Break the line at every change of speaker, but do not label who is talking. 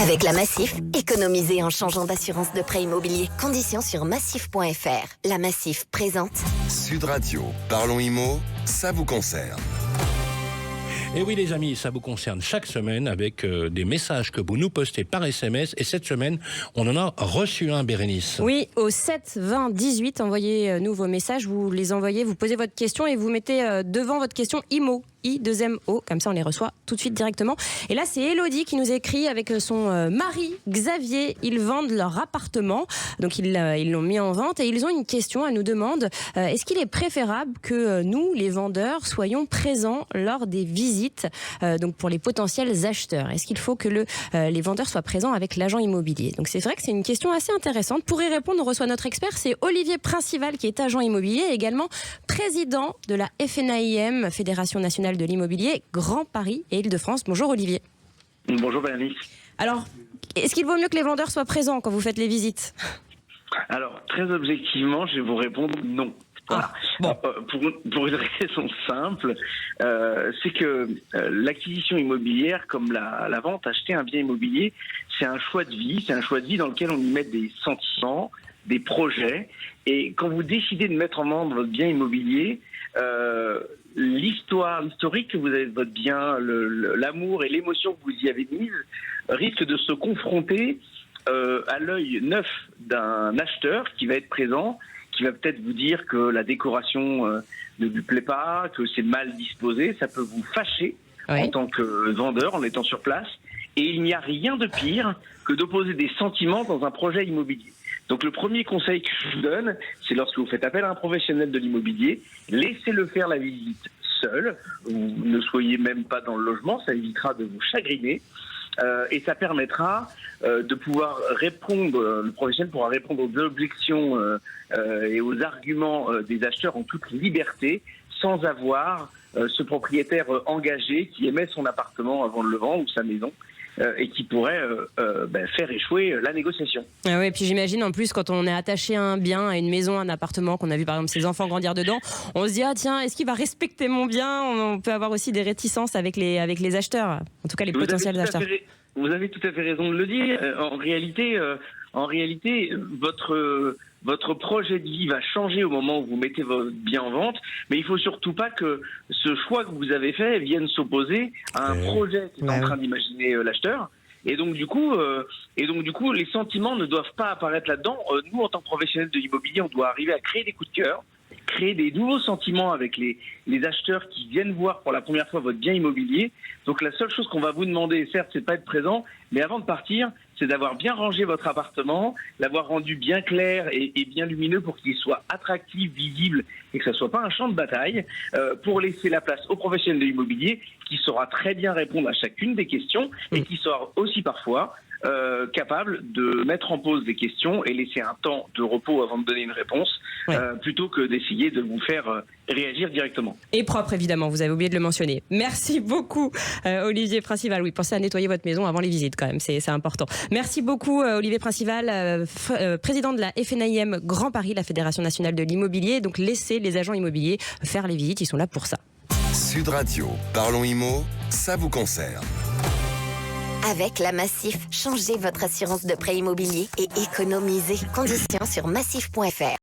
Avec la Massif, économisez en changeant d'assurance de prêt immobilier. Conditions sur massif.fr. La Massif présente
Sud Radio, parlons IMO, ça vous concerne.
Et oui les amis, ça vous concerne chaque semaine avec des messages que vous nous postez par SMS. Et cette semaine, on en a reçu un, Bérénice.
Oui, au 7 20 18, envoyez-nous vos messages, vous les envoyez, vous posez votre question et vous mettez devant votre question IMO. I2MO, comme ça on les reçoit tout de suite directement. Et là c'est Elodie qui nous écrit avec son mari Xavier. Ils vendent leur appartement, donc ils l'ont mis en vente et ils ont une question. Elle nous demande est-ce qu'il est préférable que nous, les vendeurs, soyons présents lors des visites, donc pour les potentiels acheteurs. Est-ce qu'il faut que les vendeurs soient présents avec l'agent immobilier? Donc c'est vrai que c'est une question assez intéressante. Pour y répondre, on reçoit notre expert, c'est Olivier Princival qui est agent immobilier et également président de la FNAIM, Fédération Nationale de l'Immobilier, Grand Paris et Île-de-France. Bonjour Olivier.
Bonjour Bérénice.
Alors, est-ce qu'il vaut mieux que les vendeurs soient présents quand vous faites les visites?
Alors, très objectivement, je vais vous répondre non. Voilà. Pour une raison simple, c'est que l'acquisition immobilière, comme la vente, acheter un bien immobilier, c'est un choix de vie. C'est un choix de vie dans lequel on y met des sentiments, des projets. Et quand vous décidez de mettre en vente votre bien immobilier, l'historique que vous avez de votre bien, l'amour et l'émotion que vous y avez mise risque de se confronter à l'œil neuf d'un acheteur qui va être présent, qui va peut-être vous dire que la décoration ne lui plaît pas, que c'est mal disposé. Ça peut vous fâcher en tant que vendeur en étant sur place. Et il n'y a rien de pire que d'opposer des sentiments dans un projet immobilier. Donc le premier conseil que je vous donne, c'est lorsque vous faites appel à un professionnel de l'immobilier, laissez-le faire la visite seul. Vous ne soyez même pas dans le logement, ça évitera de vous chagriner. Et ça permettra de pouvoir répondre, le professionnel pourra répondre aux objections et aux arguments des acheteurs en toute liberté, sans avoir ce propriétaire engagé qui aimait son appartement avant de le vendre ou sa maison. Et qui pourrait faire échouer la négociation.
Ah oui, et puis j'imagine en plus quand on est attaché à un bien, à une maison, à un appartement, qu'on a vu par exemple ses enfants grandir dedans, on se dit ah tiens, est-ce qu'il va respecter mon bien? On peut avoir aussi des réticences avec les acheteurs, en tout cas les potentiels acheteurs.
Vous avez tout à fait raison de le dire. En réalité, votre projet de vie va changer au moment où vous mettez votre bien en vente, mais il faut surtout pas que ce choix que vous avez fait vienne s'opposer à un projet qu'est en train d'imaginer l'acheteur. Et donc du coup, les sentiments ne doivent pas apparaître là-dedans. Nous, en tant que professionnels de l'immobilier, on doit arriver à créer des coups de cœur, créer des nouveaux sentiments avec les acheteurs qui viennent voir pour la première fois votre bien immobilier. Donc la seule chose qu'on va vous demander, certes, c'est pas être présent, mais avant de partir, c'est d'avoir bien rangé votre appartement, l'avoir rendu bien clair et bien lumineux pour qu'il soit attractif, visible et que ça soit pas un champ de bataille, pour laisser la place au professionnel de l'immobilier qui saura très bien répondre à chacune des questions et qui sera aussi parfois capable de mettre en pause des questions et laisser un temps de repos avant de donner une réponse, plutôt que d'essayer de vous faire réagir directement.
Et propre évidemment, vous avez oublié de le mentionner. Merci beaucoup Olivier Princival. Oui, pensez à nettoyer votre maison avant les visites quand même, c'est important. Merci beaucoup Olivier Princival, président de la FNAIM Grand Paris, la Fédération Nationale de l'Immobilier. Donc laissez les agents immobiliers faire les visites, ils sont là pour ça.
Sud Radio, parlons IMO, ça vous concerne.
Avec la Massif, changez votre assurance de prêt immobilier et économisez. Conditions sur massif.fr.